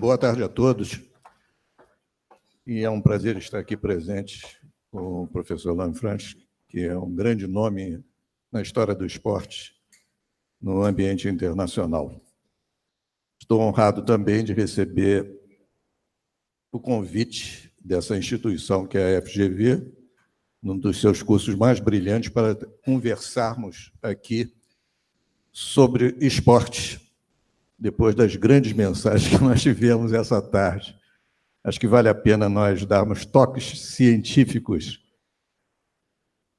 Boa tarde a todos. E é um prazer estar aqui presente com o professor Lanfranchi, que é um grande nome na história do esporte no ambiente internacional. Estou honrado também de receber o convite dessa instituição, que é a FGV, num dos seus cursos mais brilhantes, para conversarmos aqui sobre esporte, depois das grandes mensagens que nós tivemos essa tarde. Acho que vale a pena nós darmos toques científicos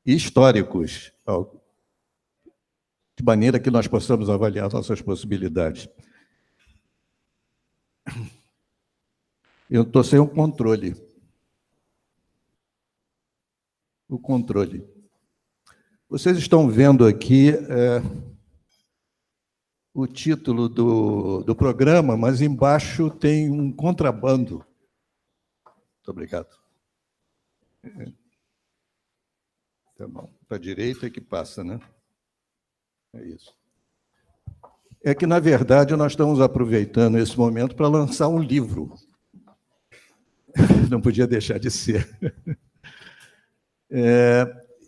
e históricos, de maneira que nós possamos avaliar nossas possibilidades. Eu estou sem o controle. O controle. Vocês estão vendo aqui o título do programa, mas embaixo tem um contrabando. Muito obrigado. Tá bom. Para a direita é que passa, né? É isso. É que, na verdade, nós estamos aproveitando esse momento para lançar um livro. Não podia deixar de ser.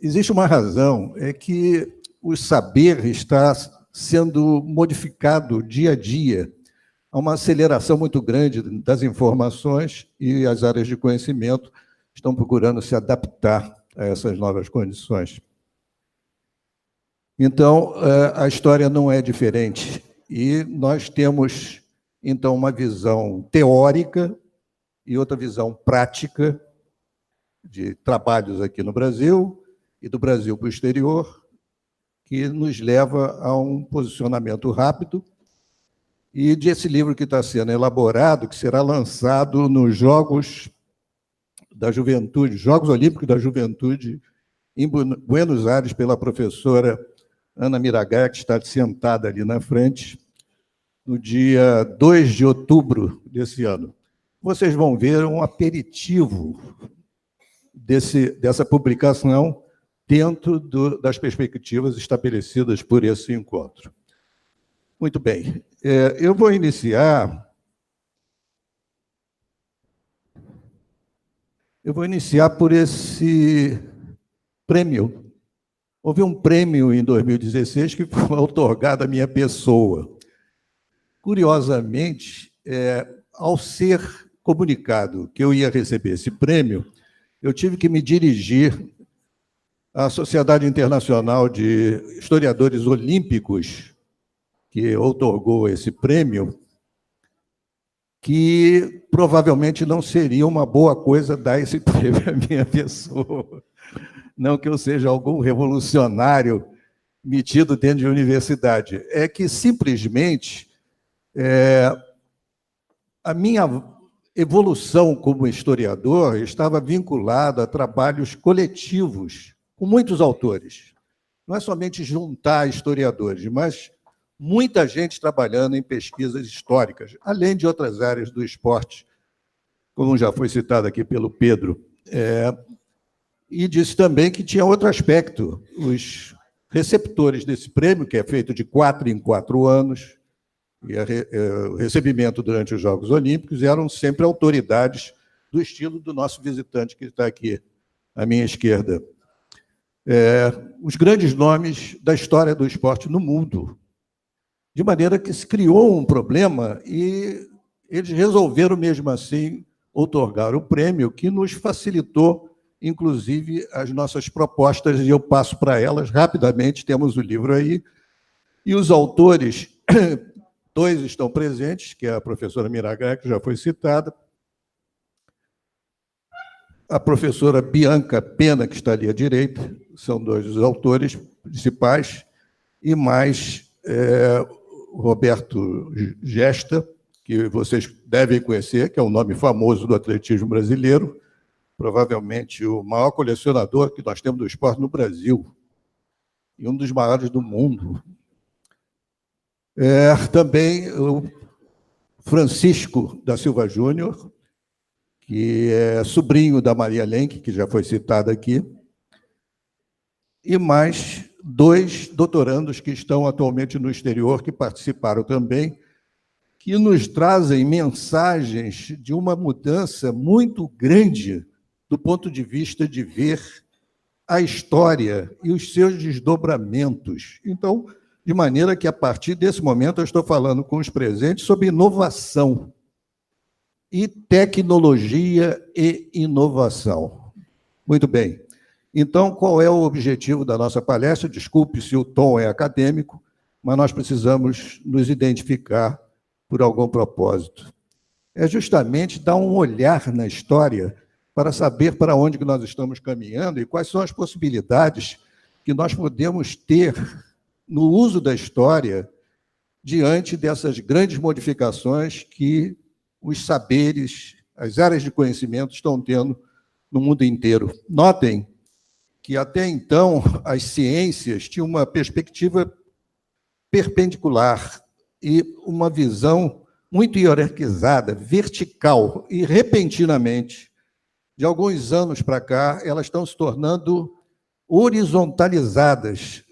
Existe uma razão, é que o saber está sendo modificado dia a dia. Há uma aceleração muito grande das informações e as áreas de conhecimento estão procurando se adaptar a essas novas condições. Então, a história não é diferente. E nós temos, então, uma visão teórica e outra visão prática de trabalhos aqui no Brasil e do Brasil para o exterior, que nos leva a um posicionamento rápido e desse livro que está sendo elaborado, que será lançado nos Jogos da Juventude, Jogos Olímpicos da Juventude, em Buenos Aires, pela professora Ana Miragaia, que está sentada ali na frente, no dia 2 de outubro desse ano. Vocês vão ver um aperitivo dessa publicação dentro das perspectivas estabelecidas por esse encontro. Muito bem. Eu vou iniciar por esse prêmio. Houve um prêmio em 2016 que foi outorgado à minha pessoa. Curiosamente, ao ser comunicado que eu ia receber esse prêmio, eu tive que me dirigir à Sociedade Internacional de Historiadores Olímpicos, que outorgou esse prêmio, que provavelmente não seria uma boa coisa dar esse prêmio à minha pessoa. Não que eu seja algum revolucionário metido dentro de universidade. É que, simplesmente, a minha evolução como historiador estava vinculada a trabalhos coletivos com muitos autores. Não é somente juntar historiadores, mas muita gente trabalhando em pesquisas históricas, além de outras áreas do esporte, como já foi citado aqui pelo Pedro. E disse também que tinha outro aspecto. Os receptores desse prêmio, que é feito de 4 em 4 anos, e o recebimento durante os Jogos Olímpicos, eram sempre autoridades do estilo do nosso visitante, que está aqui à minha esquerda. Os grandes nomes da história do esporte no mundo. De maneira que se criou um problema e eles resolveram, mesmo assim, outorgar o prêmio, que nos facilitou, inclusive, as nossas propostas, e eu passo para elas rapidamente. Temos o livro aí, e os autores... 2 estão presentes, que é a professora Miragaia, que já foi citada, a professora Bianca Pena, que está ali à direita, são 2 dos autores principais, e mais Roberto Gesta, que vocês devem conhecer, que é um nome famoso do atletismo brasileiro, provavelmente o maior colecionador que nós temos do esporte no Brasil, e um dos maiores do mundo. Também o Francisco da Silva Júnior, que é sobrinho da Maria Lenk, que já foi citada aqui, e mais 2 doutorandos que estão atualmente no exterior, que participaram também, que nos trazem mensagens de uma mudança muito grande do ponto de vista de ver a história e os seus desdobramentos. Então, de maneira que, a partir desse momento, eu estou falando com os presentes sobre inovação e tecnologia e inovação. Muito bem. Então, qual é o objetivo da nossa palestra? Desculpe se o tom é acadêmico, mas nós precisamos nos identificar por algum propósito. É justamente dar um olhar na história para saber para onde que nós estamos caminhando e quais são as possibilidades que nós podemos ter no uso da história diante dessas grandes modificações que os saberes, as áreas de conhecimento estão tendo no mundo inteiro. Notem que, até então, as ciências tinham uma perspectiva perpendicular e uma visão muito hierarquizada, vertical, e, repentinamente, de alguns anos para cá, elas estão se tornando horizontalizadas.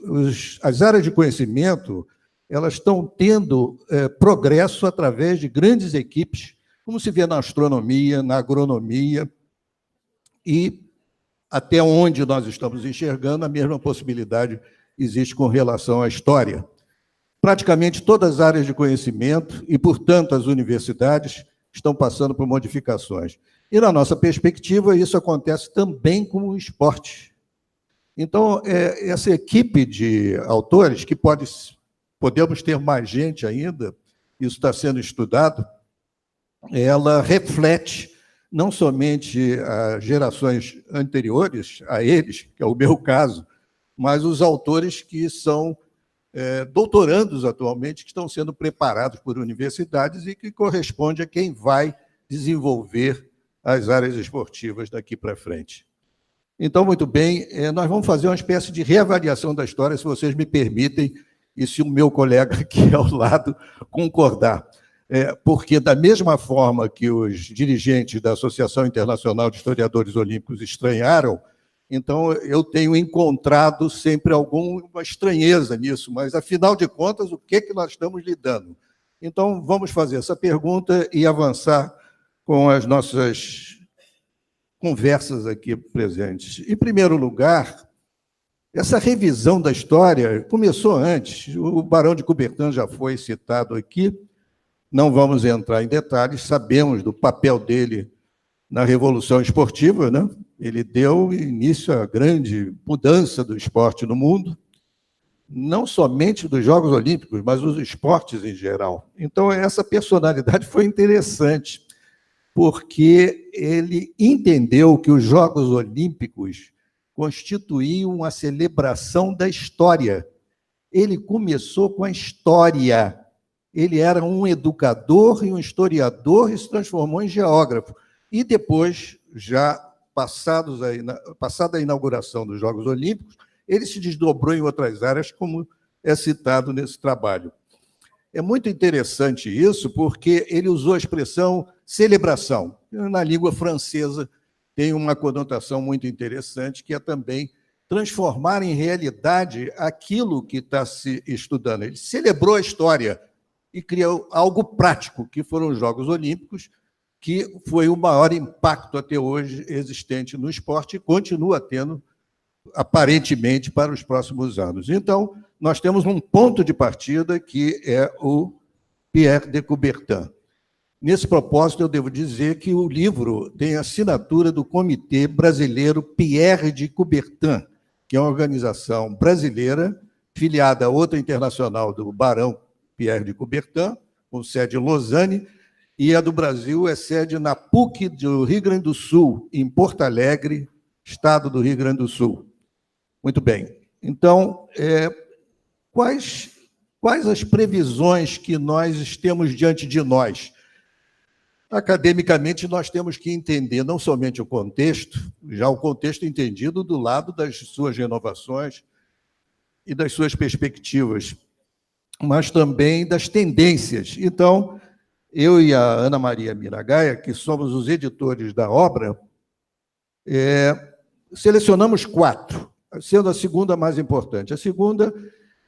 As áreas de conhecimento elas estão tendo progresso através de grandes equipes, como se vê na astronomia, na agronomia, e até onde nós estamos enxergando, a mesma possibilidade existe com relação à história. Praticamente todas as áreas de conhecimento e, portanto, as universidades estão passando por modificações. E, na nossa perspectiva, isso acontece também com o esporte. Então, essa equipe de autores, que podemos ter mais gente ainda, isso está sendo estudado, ela reflete não somente as gerações anteriores a eles, que é o meu caso, mas os autores que são doutorandos atualmente, que estão sendo preparados por universidades e que corresponde a quem vai desenvolver as áreas esportivas daqui para frente. Então, muito bem, nós vamos fazer uma espécie de reavaliação da história, se vocês me permitem, e se o meu colega aqui ao lado concordar. Porque, da mesma forma que os dirigentes da Associação Internacional de Historiadores Olímpicos estranharam, então eu tenho encontrado sempre alguma estranheza nisso, mas, afinal de contas, o que é que nós estamos lidando? Então, vamos fazer essa pergunta e avançar com as nossas conversas aqui presentes. Em primeiro lugar, essa revisão da história começou antes. O Barão de Coubertin já foi citado aqui, não vamos entrar em detalhes, sabemos do papel dele na Revolução Esportiva, né? Ele deu início à grande mudança do esporte no mundo, não somente dos Jogos Olímpicos, mas dos esportes em geral. Então, essa personalidade foi interessante, porque ele entendeu que os Jogos Olímpicos constituíam uma celebração da história. Ele começou com a história. Ele era um educador e um historiador e se transformou em geógrafo. E depois, já passada a inauguração dos Jogos Olímpicos, ele se desdobrou em outras áreas, como é citado nesse trabalho. É muito interessante isso, porque ele usou a expressão celebração. Na língua francesa tem uma conotação muito interessante, que é também transformar em realidade aquilo que está se estudando. Ele celebrou a história e criou algo prático, que foram os Jogos Olímpicos, que foi o maior impacto até hoje existente no esporte e continua tendo, aparentemente, para os próximos anos. Então, nós temos um ponto de partida, que é o Pierre de Coubertin. Nesse propósito, eu devo dizer que o livro tem a assinatura do Comitê Brasileiro Pierre de Coubertin, que é uma organização brasileira, filiada a outra internacional do Barão Pierre de Coubertin, com sede em Lausanne, e a do Brasil é sede na PUC do Rio Grande do Sul, em Porto Alegre, estado do Rio Grande do Sul. Muito bem. Então, quais as previsões que nós temos diante de nós? Academicamente, nós temos que entender não somente o contexto, já o contexto entendido do lado das suas renovações e das suas perspectivas, mas também das tendências. Então, eu e a Ana Maria Miragaia, que somos os editores da obra, selecionamos 4, sendo a segunda mais importante. A segunda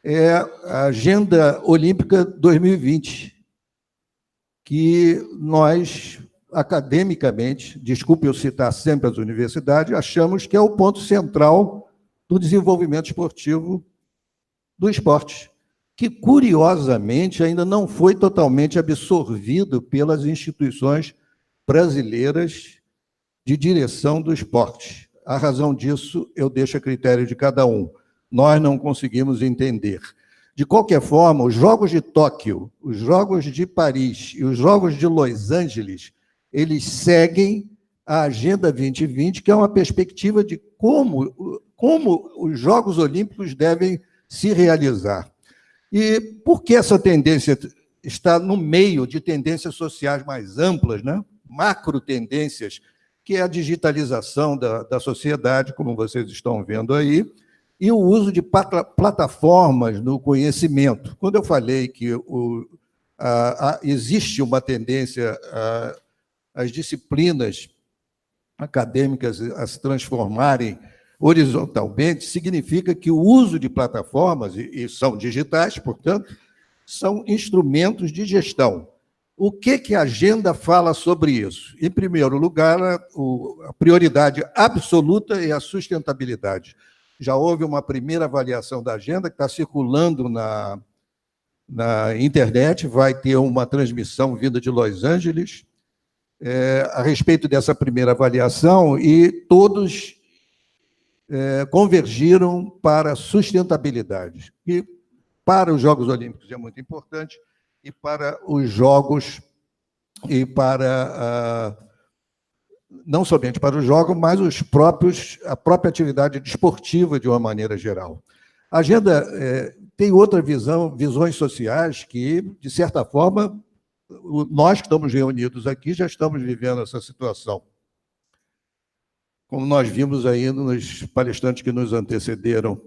é a Agenda Olímpica 2020, que nós, academicamente, desculpe eu citar sempre as universidades, achamos que é o ponto central do desenvolvimento esportivo do esporte, que, curiosamente, ainda não foi totalmente absorvido pelas instituições brasileiras de direção do esporte. A razão disso eu deixo a critério de cada um. Nós não conseguimos entender. De qualquer forma, os Jogos de Tóquio, os Jogos de Paris e os Jogos de Los Angeles, eles seguem a Agenda 2020, que é uma perspectiva de como os Jogos Olímpicos devem se realizar. E por que essa tendência está no meio de tendências sociais mais amplas, né? Macro tendências, que é a digitalização da sociedade, como vocês estão vendo aí, e o uso de plataformas no conhecimento. Quando eu falei que existe uma tendência às disciplinas acadêmicas a se transformarem horizontalmente, significa que o uso de plataformas, e são digitais, portanto, são instrumentos de gestão. O que a agenda fala sobre isso? Em primeiro lugar, a prioridade absoluta é a sustentabilidade. Já houve uma primeira avaliação da agenda que está circulando na internet, vai ter uma transmissão vinda de Los Angeles a respeito dessa primeira avaliação, e todos convergiram para a sustentabilidade. E para os Jogos Olímpicos é muito importante, e para os Jogos, e para não somente para os Jogos, mas a própria atividade desportiva de uma maneira geral. A agenda tem outra visões sociais que, de certa forma, nós que estamos reunidos aqui já estamos vivendo essa situação. Como nós vimos aí nos palestrantes que nos antecederam,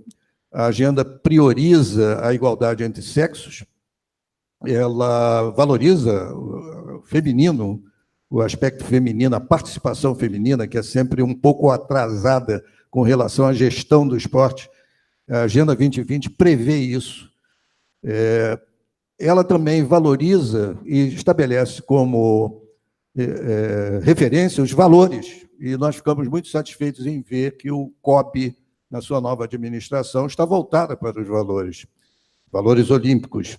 a agenda prioriza a igualdade entre sexos, ela valoriza o feminino, o aspecto feminino, a participação feminina, que é sempre um pouco atrasada com relação à gestão do esporte. A Agenda 2020 prevê isso. Ela também valoriza e estabelece como referência os valores, e nós ficamos muito satisfeitos em ver que o COB, na sua nova administração, está voltada para os valores olímpicos.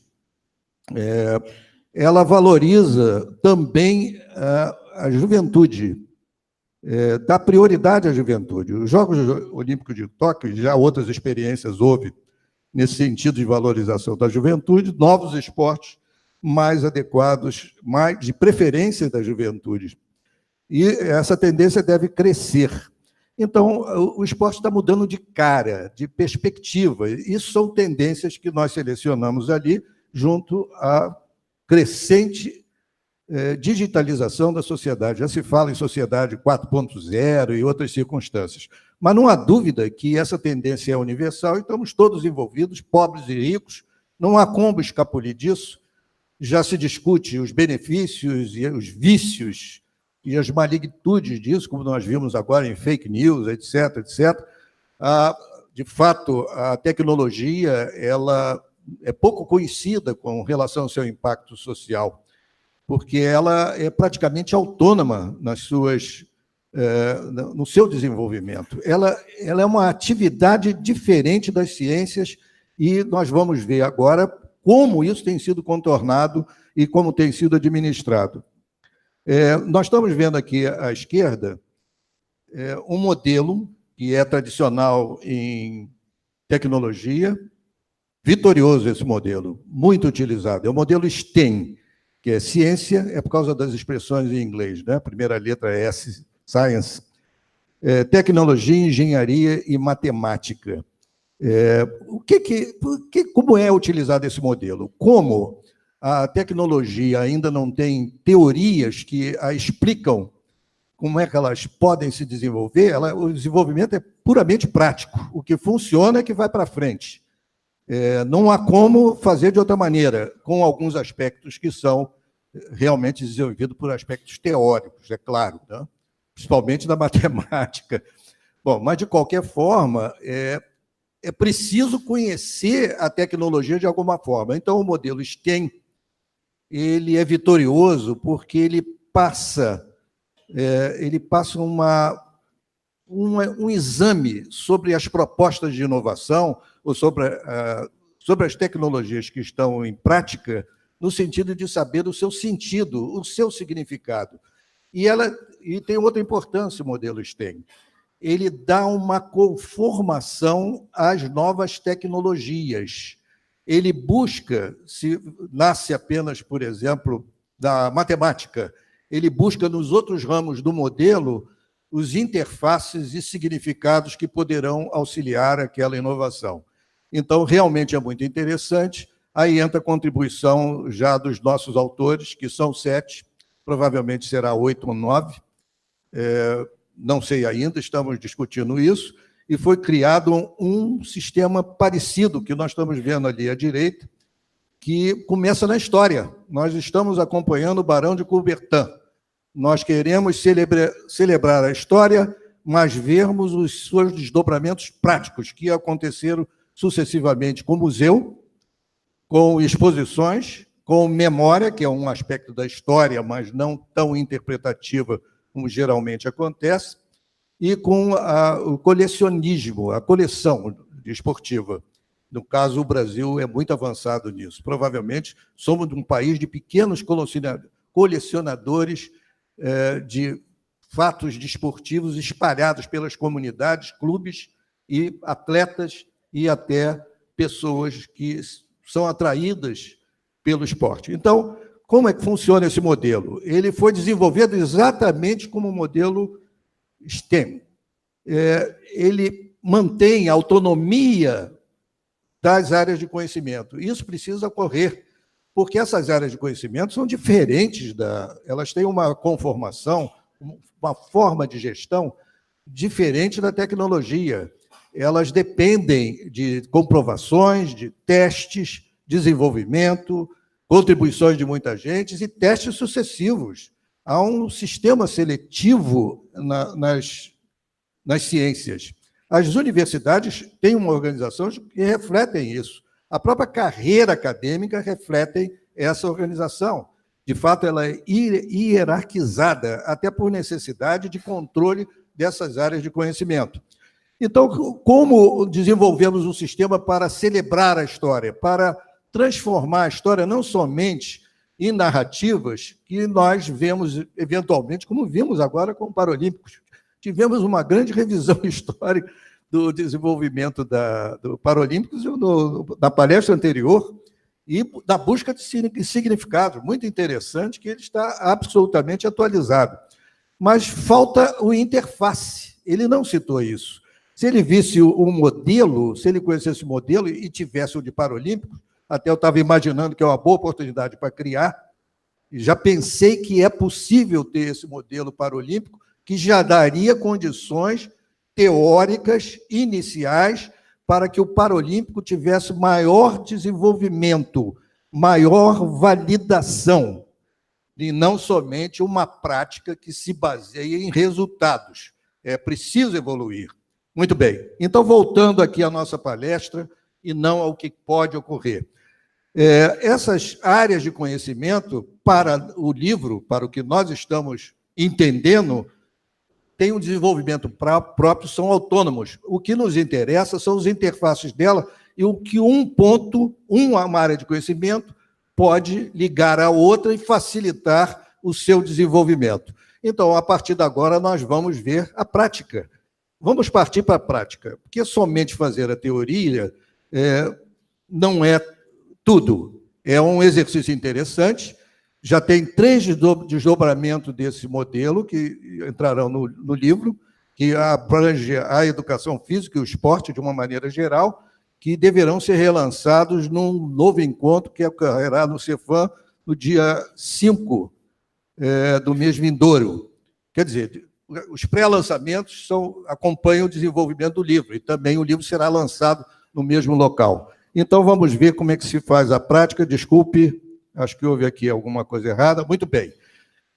Ela valoriza também a juventude, dá prioridade à juventude. Os Jogos Olímpicos de Tóquio, já outras experiências houve nesse sentido de valorização da juventude, novos esportes mais adequados, mais de preferência da juventude. E essa tendência deve crescer. Então, o esporte está mudando de cara, de perspectiva. Isso são tendências que nós selecionamos ali, junto à crescente digitalização da sociedade. Já se fala em sociedade 4.0 e outras circunstâncias. Mas não há dúvida que essa tendência é universal e estamos todos envolvidos, pobres e ricos, não há como escapulir disso. Já se discute os benefícios e os vícios e as magnitudes disso, como nós vimos agora em fake news, etc., etc. De fato, a tecnologia ela é pouco conhecida com relação ao seu impacto social, porque ela é praticamente autônoma no seu desenvolvimento. Ela é uma atividade diferente das ciências, e nós vamos ver agora como isso tem sido contornado e como tem sido administrado. Nós estamos vendo aqui à esquerda um modelo que é tradicional em tecnologia, vitorioso esse modelo, muito utilizado. É o modelo STEM, que é ciência, é por causa das expressões em inglês, né? A primeira letra é S, Science, tecnologia, engenharia e matemática. Como é utilizado esse modelo? Como a tecnologia ainda não tem teorias que a explicam como é que elas podem se desenvolver, o desenvolvimento é puramente prático. O que funciona é que vai para frente. Não há como fazer de outra maneira, com alguns aspectos que são realmente desenvolvidos por aspectos teóricos, é claro, né? Principalmente da matemática. Bom, mas, de qualquer forma, é preciso conhecer a tecnologia de alguma forma. Então, o modelo STEM ele é vitorioso porque ele passa um exame sobre as propostas de inovação ou sobre as tecnologias que estão em prática, no sentido de saber o seu sentido, o seu significado. E tem outra importância o modelo STEM. Ele dá uma conformação às novas tecnologias. Ele busca, se nasce apenas, por exemplo, da matemática, ele busca nos outros ramos do modelo os interfaces e significados que poderão auxiliar aquela inovação. Então, realmente é muito interessante. Aí entra a contribuição já dos nossos autores, que são 7, provavelmente será 8 ou 9, não sei ainda, estamos discutindo isso, e foi criado um sistema parecido, que nós estamos vendo ali à direita, que começa na história. Nós estamos acompanhando o Barão de Coubertin. Nós queremos celebrar a história, mas vermos os seus desdobramentos práticos, que aconteceram sucessivamente com o museu, com exposições, com memória, que é um aspecto da história, mas não tão interpretativa como geralmente acontece, e com o colecionismo, a coleção esportiva. No caso, o Brasil é muito avançado nisso. Provavelmente somos um país de pequenos colecionadores de fatos desportivos espalhados pelas comunidades, clubes e atletas e até pessoas que são atraídas pelo esporte. Então, como é que funciona esse modelo? Ele foi desenvolvido exatamente como o modelo STEM. Ele mantém a autonomia das áreas de conhecimento. Isso precisa ocorrer, porque essas áreas de conhecimento são diferentes, elas têm uma conformação, uma forma de gestão diferente da tecnologia. Elas dependem de comprovações, de testes, desenvolvimento, contribuições de muita gente e testes sucessivos. Há um sistema seletivo nas ciências. As universidades têm uma organização que refletem isso. A própria carreira acadêmica reflete essa organização. De fato, ela é hierarquizada, até por necessidade de controle dessas áreas de conhecimento. Então, como desenvolvemos um sistema para celebrar a história, para transformar a história não somente em narrativas que nós vemos eventualmente, como vimos agora com o Paralímpicos. Tivemos uma grande revisão histórica do desenvolvimento do Paralímpicos na palestra anterior e da busca de significado, muito interessante, que ele está absolutamente atualizado. Mas falta o interface, ele não citou isso. Se ele visse o modelo, se ele conhecesse o modelo e tivesse o de Paralímpicos, até eu estava imaginando que é uma boa oportunidade para criar, e já pensei que é possível ter esse modelo paralímpico, que já daria condições teóricas iniciais para que o Paralímpico tivesse maior desenvolvimento, maior validação, e não somente uma prática que se baseia em resultados. É preciso evoluir. Muito bem. Então, voltando aqui à nossa palestra, e não ao que pode ocorrer. Essas áreas de conhecimento, para o livro, para o que nós estamos entendendo, têm um desenvolvimento próprio, são autônomos. O que nos interessa são as interfaces dela e o que uma área de conhecimento pode ligar à outra e facilitar o seu desenvolvimento. Então, a partir de agora, nós vamos ver a prática. Vamos partir para a prática, porque somente fazer a teoria não é tudo. É um exercício interessante, já tem 3 desdobramentos desse modelo que entrarão no livro, que abrange a educação física e o esporte de uma maneira geral, que deverão ser relançados num novo encontro que ocorrerá no Cefam no dia 5 do mês vindouro. Quer dizer, os pré-lançamentos acompanham o desenvolvimento do livro, e também o livro será lançado no mesmo local. Então, vamos ver como é que se faz a prática. Desculpe, acho que houve aqui alguma coisa errada. Muito bem.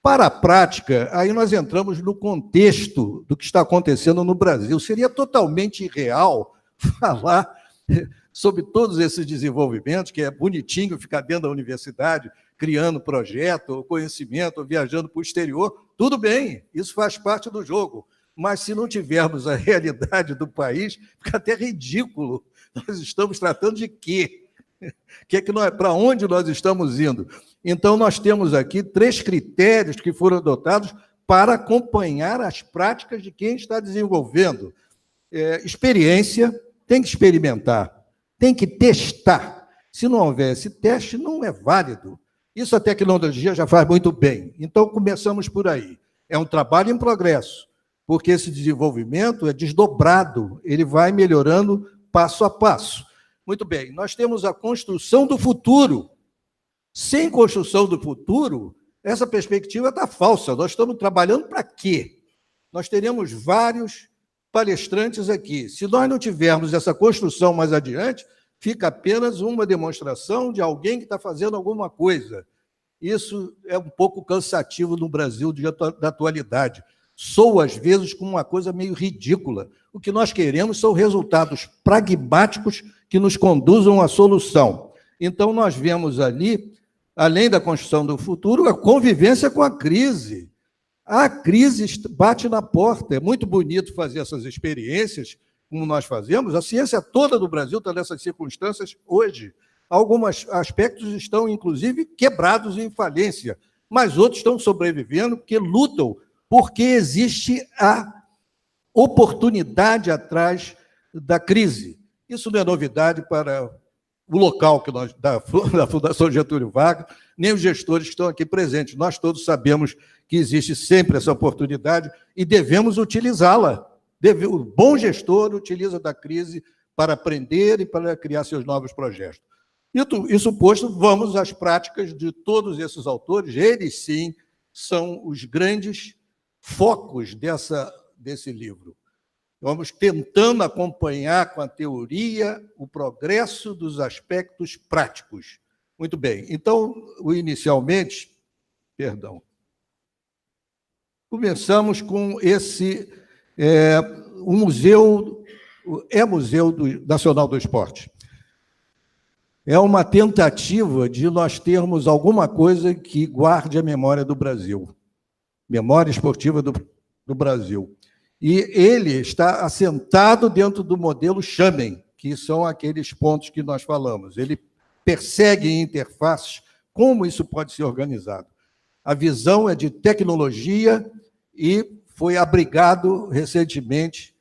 Para a prática, aí nós entramos no contexto do que está acontecendo no Brasil. Seria totalmente irreal falar sobre todos esses desenvolvimentos, que é bonitinho ficar dentro da universidade criando projeto, ou conhecimento, ou viajando para o exterior. Tudo bem, isso faz parte do jogo. Mas se não tivermos a realidade do país, fica até ridículo. Nós estamos tratando de quê? Para onde nós estamos indo? Então, nós temos aqui 3 critérios que foram adotados para acompanhar as práticas de quem está desenvolvendo. Experiência, tem que experimentar, tem que testar. Se não houver esse teste, não é válido. Isso a tecnologia já faz muito bem. Então, começamos por aí. É um trabalho em progresso, porque esse desenvolvimento é desdobrado, ele vai melhorando passo a passo. Muito bem, nós temos a construção do futuro. Sem construção do futuro, essa perspectiva está falsa. Nós estamos trabalhando para quê? Nós teremos vários palestrantes aqui. Se nós não tivermos essa construção mais adiante, fica apenas uma demonstração de alguém que está fazendo alguma coisa. Isso é um pouco cansativo no Brasil da atualidade. Soa, às vezes, como uma coisa meio ridícula. O que nós queremos são resultados pragmáticos que nos conduzam à solução. Então, nós vemos ali, além da construção do futuro, a convivência com a crise. A crise bate na porta. É muito bonito fazer essas experiências, como nós fazemos. A ciência toda do Brasil está nessas circunstâncias hoje. Alguns aspectos estão, inclusive, quebrados em falência, mas outros estão sobrevivendo porque lutam, porque existe a oportunidade atrás da crise. Isso não é novidade para o local que nós, da Fundação Getúlio Vargas, nem os gestores que estão aqui presentes. Nós todos sabemos que existe sempre essa oportunidade e devemos utilizá-la. O bom gestor utiliza da crise para aprender e para criar seus novos projetos. Isso posto, vamos às práticas de todos esses autores. Eles, sim, são os grandes focos desse livro. Vamos tentando acompanhar com a teoria o progresso dos aspectos práticos. Muito bem. Então, inicialmente, começamos com o Museu Nacional do Esporte. É uma tentativa de nós termos alguma coisa que guarde a memória do Brasil, memória esportiva do Brasil. E ele está assentado dentro do modelo Schamen, que são aqueles pontos que nós falamos. Ele persegue interfaces, como isso pode ser organizado. A visão é de tecnologia e foi abrigado recentemente,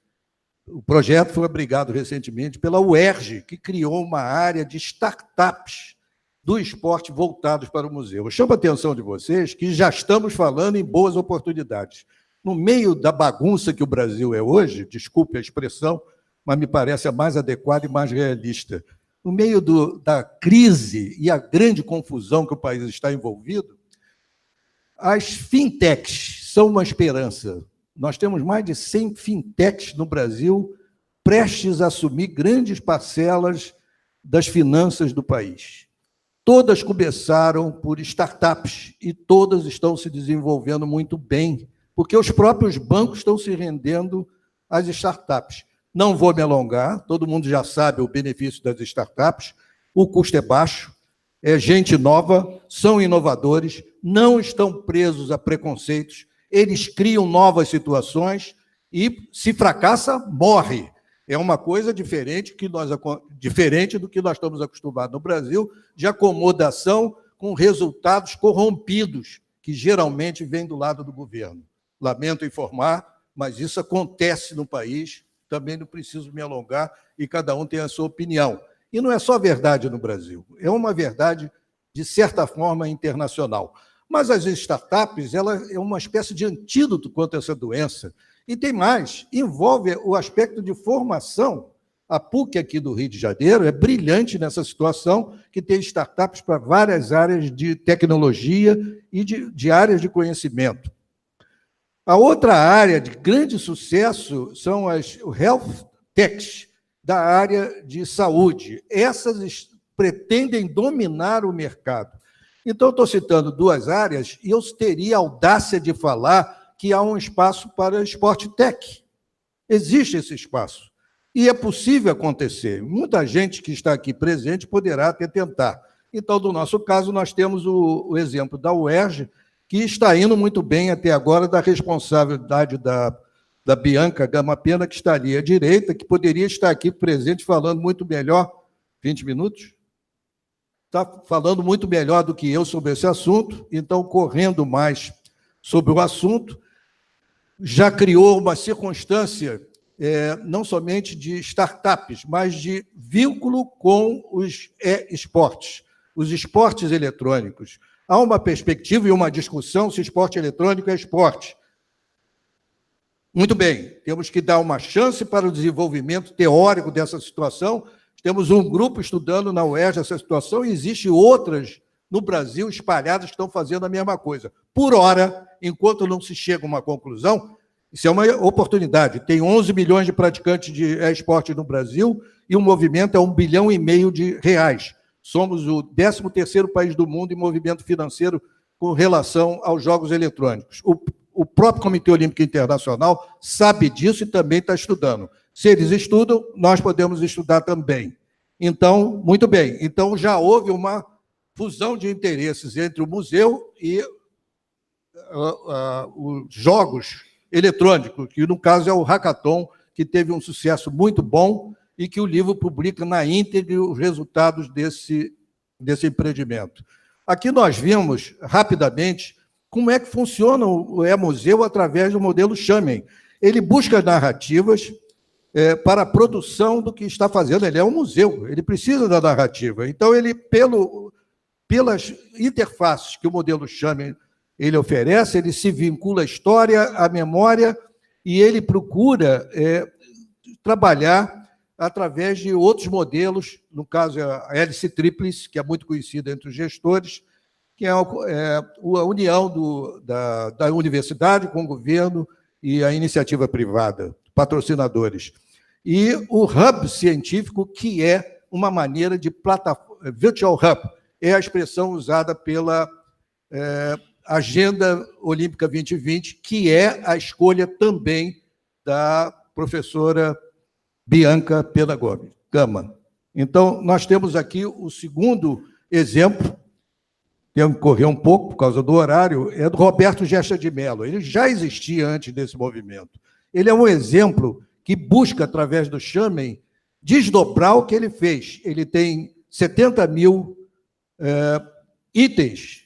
o projeto foi abrigado recentemente pela UERJ, que criou uma área de startups do esporte voltados para o museu. Eu chamo a atenção de vocês que já estamos falando em boas oportunidades. No meio da bagunça que o Brasil é hoje, desculpe a expressão, mas me parece a mais adequada e mais realista, no meio da crise e a grande confusão que o país está envolvido, as fintechs são uma esperança. Nós temos mais de 100 fintechs no Brasil prestes a assumir grandes parcelas das finanças do país. Todas começaram por startups e todas estão se desenvolvendo muito bem, porque os próprios bancos estão se rendendo às startups. Não vou me alongar, todo mundo já sabe o benefício das startups, o custo é baixo, é gente nova, são inovadores, não estão presos a preconceitos, eles criam novas situações e, se fracassa, morre. É uma coisa diferente do que nós estamos acostumados no Brasil, de acomodação com resultados corrompidos, que geralmente vêm do lado do governo. Lamento informar, mas isso acontece no país, também não preciso me alongar, e cada um tem a sua opinião. E não é só verdade no Brasil, é uma verdade, de certa forma, internacional. Mas as startups, ela é uma espécie de antídoto contra essa doença. E tem mais, envolve o aspecto de formação. A PUC aqui do Rio de Janeiro é brilhante nessa situação, que tem startups para várias áreas de tecnologia e de áreas de conhecimento. A outra área de grande sucesso são as health techs, da área de saúde. Essas pretendem dominar o mercado. Então, estou citando 2 áreas e eu teria a audácia de falar que há um espaço para Sport Tech. Existe esse espaço. E é possível acontecer. Muita gente que está aqui presente poderá até tentar. Então, no nosso caso, nós temos o exemplo da UERJ, que está indo muito bem até agora, da responsabilidade da Bianca Gama Pena, que está ali à direita, que poderia estar aqui presente falando muito melhor, 20 minutos? Está falando muito melhor do que eu sobre esse assunto, então, correndo mais sobre o assunto, já criou uma circunstância não somente de startups, mas de vínculo com os esportes, os esportes eletrônicos. Há uma perspectiva e uma discussão se esporte eletrônico é esporte. Muito bem, temos que dar uma chance para o desenvolvimento teórico dessa situação. Temos um grupo estudando na UERJ essa situação e existem outras no Brasil espalhadas que estão fazendo a mesma coisa. Por hora, enquanto não se chega a uma conclusão, isso é uma oportunidade. Tem 11 milhões de praticantes de esporte no Brasil e o movimento é R$1,5 bilhão. Somos o 13º país do mundo em movimento financeiro com relação aos jogos eletrônicos. O próprio Comitê Olímpico Internacional sabe disso e também está estudando. Se eles estudam, nós podemos estudar também. Então, muito bem. Então, já houve uma fusão de interesses entre o museu e os jogos eletrônicos, que no caso é o Hackathon, que teve um sucesso muito bom e que o livro publica na íntegra os resultados desse empreendimento. Aqui nós vimos, rapidamente, como é que funciona o E-Museu através do modelo Schamen. Ele busca narrativas para a produção do que está fazendo. Ele é um museu, ele precisa da narrativa. Então, ele, pelas interfaces que o modelo Schamen ele oferece, ele se vincula à história, à memória, e ele procura trabalhar através de outros modelos, no caso a Hélice Tríplice, que é muito conhecida entre os gestores, que é a união da universidade com o governo e a iniciativa privada, patrocinadores. E o Hub científico, que é uma maneira de plataforma, Virtual Hub, é a expressão usada pela Agenda Olímpica 2020, que é a escolha também da professora Bianca Pena Gama. Então, nós temos aqui o segundo exemplo, tenho que correr um pouco por causa do horário, é do Roberto Gesta de Mello. Ele já existia antes desse movimento. Ele é um exemplo que busca, através do Schamen, desdobrar o que ele fez. Ele tem 70 mil itens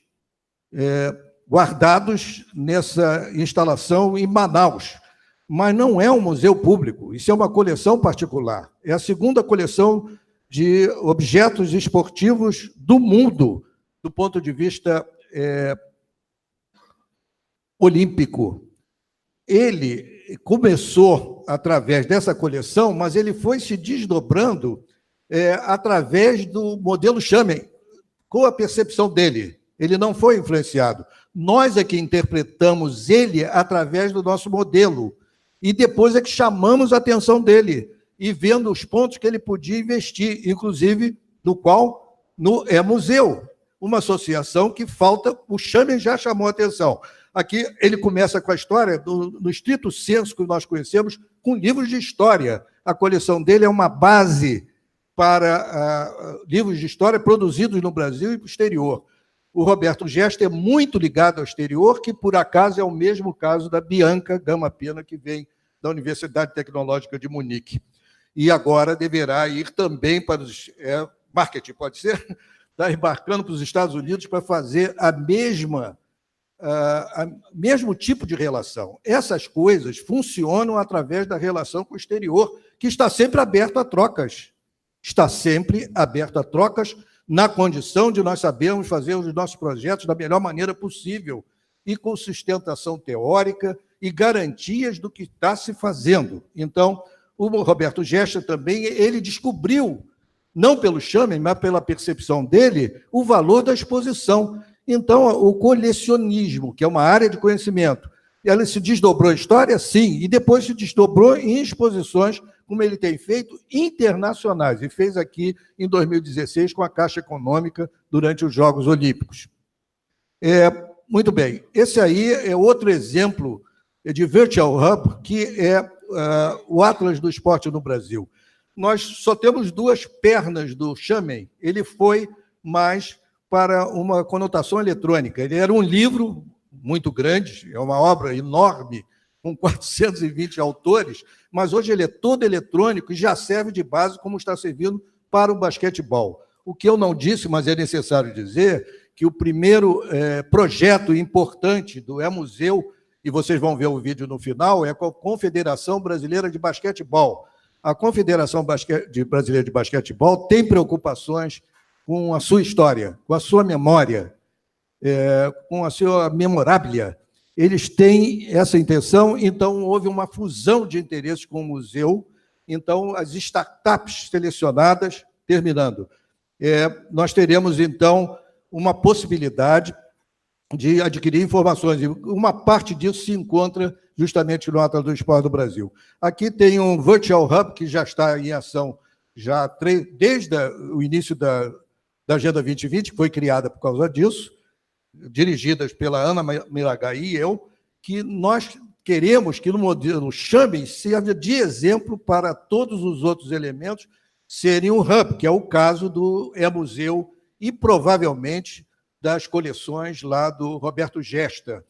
guardados nessa instalação em Manaus, mas não é um museu público, isso é uma coleção particular. É a segunda coleção de objetos esportivos do mundo, do ponto de vista olímpico. Ele começou através dessa coleção, mas ele foi se desdobrando através do modelo Schamen, com a percepção dele. Ele não foi influenciado. Nós é que interpretamos ele através do nosso modelo. E depois é que chamamos a atenção dele, e vendo os pontos que ele podia investir, inclusive no E-Museu, uma associação que falta, o Schamen já chamou a atenção. Aqui ele começa com a história, no estrito senso que nós conhecemos, com livros de história. A coleção dele é uma base para livros de história produzidos no Brasil e no exterior. O Roberto Gesta é muito ligado ao exterior, que, por acaso, é o mesmo caso da Bianca Gama Pena, que vem da Universidade Tecnológica de Munique. E agora deverá ir também para os... marketing, pode ser? Está embarcando para os Estados Unidos para fazer mesmo tipo de relação. Essas coisas funcionam através da relação com o exterior, que está sempre aberto a trocas. Está sempre aberto a trocas, na condição de nós sabermos fazer os nossos projetos da melhor maneira possível e com sustentação teórica e garantias do que está se fazendo. Então, o Roberto Gesta também, ele descobriu, não pelo Schamen, mas pela percepção dele, o valor da exposição. Então, o colecionismo, que é uma área de conhecimento, ela se desdobrou em história, sim, e depois se desdobrou em exposições, como ele tem feito, internacionais, e fez aqui em 2016 com a Caixa Econômica durante os Jogos Olímpicos. Muito bem, esse aí é outro exemplo de Virtual Hub, que é o Atlas do Esporte no Brasil. Nós só temos duas pernas do Schamen, ele foi mas para uma conotação eletrônica. Ele era um livro muito grande, é uma obra enorme, com 420 autores, mas hoje ele é todo eletrônico e já serve de base como está servindo para o basquetebol. O que eu não disse, mas é necessário dizer, que o primeiro projeto importante do E-Museu, e vocês vão ver o vídeo no final, é com a Confederação Brasileira de Basquetebol. A Confederação Brasileira de Basquetebol tem preocupações com a sua história, com a sua memória, com a sua memoráblia. Eles têm essa intenção, então houve uma fusão de interesses com o museu, então as startups selecionadas, terminando, nós teremos, então, uma possibilidade de adquirir informações, e uma parte disso se encontra justamente no Atlas do Esporte do Brasil. Aqui tem um Virtual Hub que já está em ação já desde o início da Agenda 2020, que foi criada por causa disso, dirigidas pela Ana Miragai e eu, que nós queremos que no modelo Xamem serve de exemplo para todos os outros elementos serem um hub, que é o caso do E-Museu e provavelmente das coleções lá do Roberto Gesta.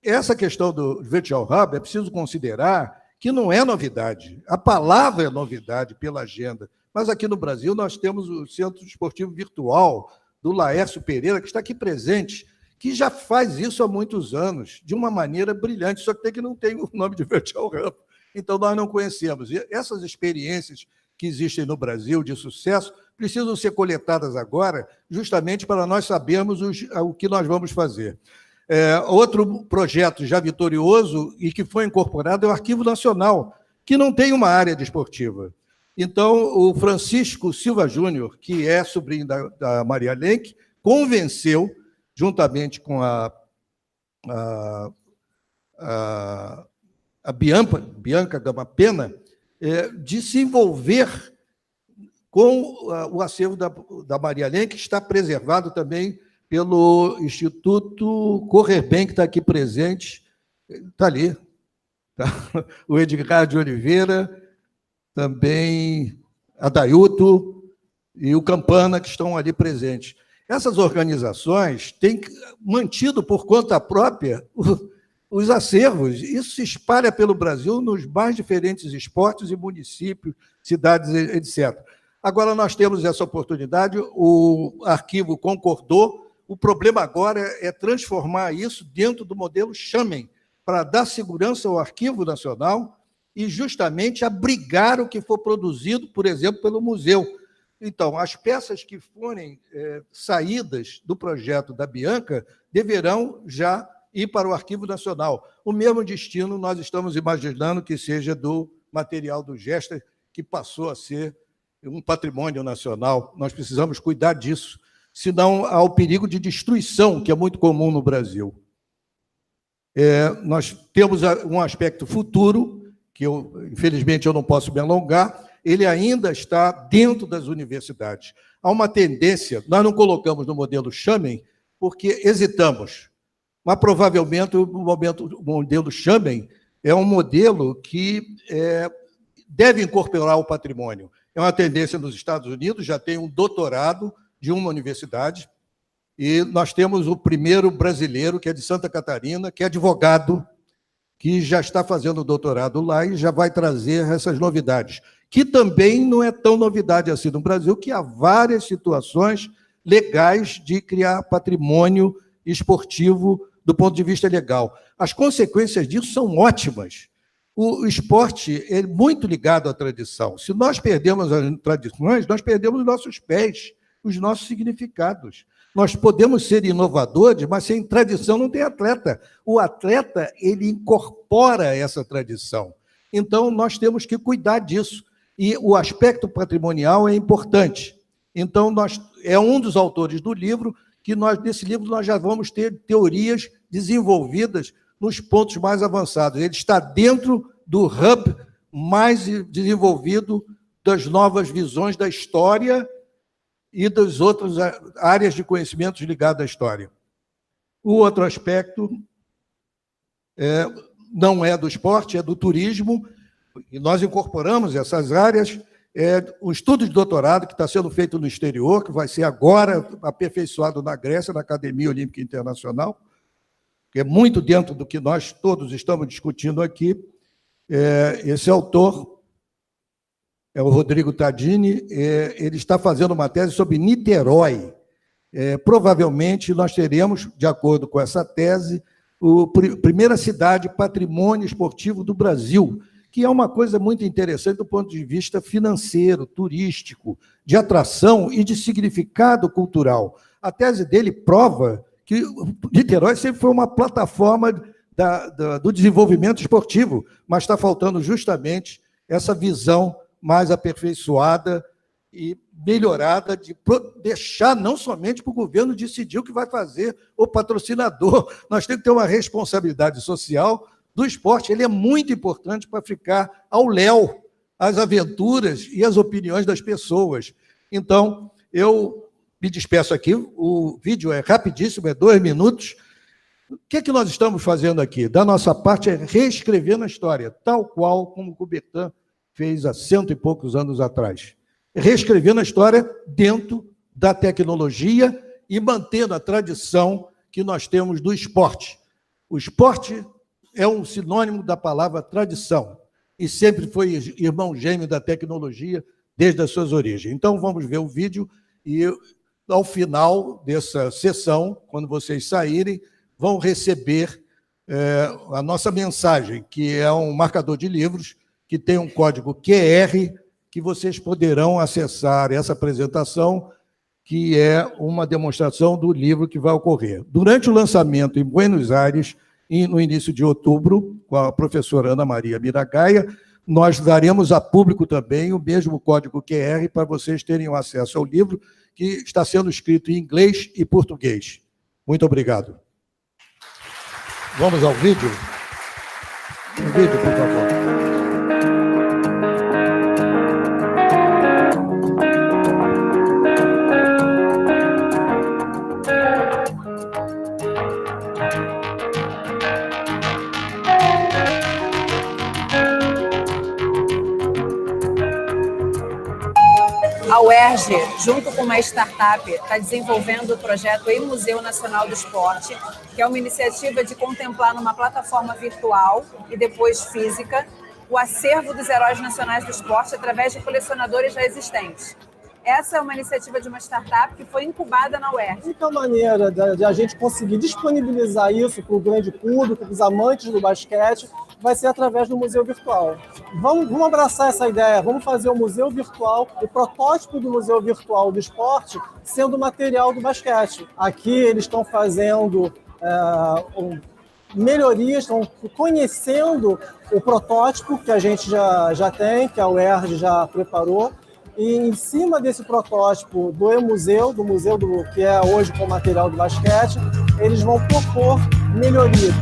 Essa questão do Virtual Hub é preciso considerar que não é novidade. A palavra é novidade pela agenda, mas aqui no Brasil nós temos o Centro Esportivo Virtual do Laércio Pereira, que está aqui presente, que já faz isso há muitos anos, de uma maneira brilhante, só que não tem o nome de Virtual Hub, então nós não conhecemos. E essas experiências que existem no Brasil de sucesso precisam ser coletadas agora, justamente para nós sabermos o que nós vamos fazer. Outro projeto já vitorioso e que foi incorporado é o Arquivo Nacional, que não tem uma área desportiva. Então, o Francisco Silva Júnior, que é sobrinho da Maria Lenk, convenceu, juntamente com a Bianca Gama Pena, de se envolver com o acervo da Maria Lenk, que está preservado também pelo Instituto Correr Bem, que está aqui presente, está ali, tá? O Edgar de Oliveira, também a Dayuto e o Campana, que estão ali presentes. Essas organizações têm mantido por conta própria os acervos. Isso se espalha pelo Brasil nos mais diferentes esportes e municípios, cidades, etc. Agora nós temos essa oportunidade, o arquivo concordou, o problema agora é transformar isso dentro do modelo Xamem, para dar segurança ao Arquivo Nacional e justamente abrigar o que for produzido, por exemplo, pelo museu. Então, as peças que forem saídas do projeto da Bianca deverão já ir para o Arquivo Nacional. O mesmo destino nós estamos imaginando que seja do material do Gesta, que passou a ser um patrimônio nacional. Nós precisamos cuidar disso, senão há o perigo de destruição, que é muito comum no Brasil. Nós temos um aspecto futuro, que infelizmente eu não posso me alongar, ele ainda está dentro das universidades. Há uma tendência, nós não colocamos no modelo Xamem, porque hesitamos, mas provavelmente o modelo Xamem é um modelo que deve incorporar o patrimônio. É uma tendência nos Estados Unidos, já tem um doutorado de uma universidade, e nós temos o primeiro brasileiro, que é de Santa Catarina, que é advogado, que já está fazendo doutorado lá e já vai trazer essas novidades, que também não é tão novidade assim no Brasil, que há várias situações legais de criar patrimônio esportivo do ponto de vista legal. As consequências disso são ótimas. O esporte é muito ligado à tradição. Se nós perdemos as tradições, nós perdemos os nossos pés, os nossos significados. Nós podemos ser inovadores, mas sem tradição não tem atleta. O atleta, ele incorpora essa tradição. Então, nós temos que cuidar disso. E o aspecto patrimonial é importante. Então, é um dos autores do livro, que nesse livro nós já vamos ter teorias desenvolvidas nos pontos mais avançados. Ele está dentro do hub mais desenvolvido das novas visões da história e das outras áreas de conhecimentos ligados à história. O outro aspecto não é do esporte, é do turismo, e nós incorporamos essas áreas. um estudo de doutorado que está sendo feito no exterior, que vai ser agora aperfeiçoado na Grécia, na Academia Olímpica Internacional, que é muito dentro do que nós todos estamos discutindo aqui. Esse autor é o Rodrigo Tadini, ele está fazendo uma tese sobre Niterói. Provavelmente nós teremos, de acordo com essa tese, a primeira cidade patrimônio esportivo do Brasil, que é uma coisa muito interessante do ponto de vista financeiro, turístico, de atração e de significado cultural. A tese dele prova que Niterói sempre foi uma plataforma do desenvolvimento esportivo, mas está faltando justamente essa visão mais aperfeiçoada e melhorada de deixar não somente para o governo decidir o que vai fazer o patrocinador. Nós temos que ter uma responsabilidade social do esporte. Ele é muito importante para ficar ao léu as aventuras e as opiniões das pessoas. Então, eu me despeço aqui. O vídeo é rapidíssimo, é 2 minutos. O que nós estamos fazendo aqui? Da nossa parte, é reescrevendo a história, tal qual como Coubertin fez há 100 e poucos anos atrás. Reescrevendo a história dentro da tecnologia e mantendo a tradição que nós temos do esporte. O esporte é um sinônimo da palavra tradição e sempre foi irmão gêmeo da tecnologia desde as suas origens. Então, vamos ver o vídeo e, ao final dessa sessão, quando vocês saírem, vão receber a nossa mensagem, que é um marcador de livros, que tem um código QR, que vocês poderão acessar essa apresentação, que é uma demonstração do livro que vai ocorrer. Durante o lançamento em Buenos Aires, no início de outubro, com a professora Ana Maria Miragaia, nós daremos a público também o mesmo código QR para vocês terem acesso ao livro, que está sendo escrito em inglês e português. Muito obrigado. Vamos ao vídeo? Um vídeo, por favor. A UERJ, junto com uma startup, está desenvolvendo o projeto E-Museu Nacional do Esporte, que é uma iniciativa de contemplar numa plataforma virtual e depois física o acervo dos heróis nacionais do esporte através de colecionadores já existentes. Essa é uma iniciativa de uma startup que foi incubada na UERJ. A única maneira de a gente conseguir disponibilizar isso para o grande público, para os amantes do basquete, vai ser através do museu virtual. Vamos abraçar essa ideia, vamos fazer o museu virtual, o protótipo do museu virtual do esporte, sendo material do basquete. Aqui eles estão fazendo melhorias, estão conhecendo o protótipo que a gente já tem, que a UERJ já preparou, e em cima desse protótipo do E-Museu, do museu que é hoje com material do basquete, eles vão propor melhorias.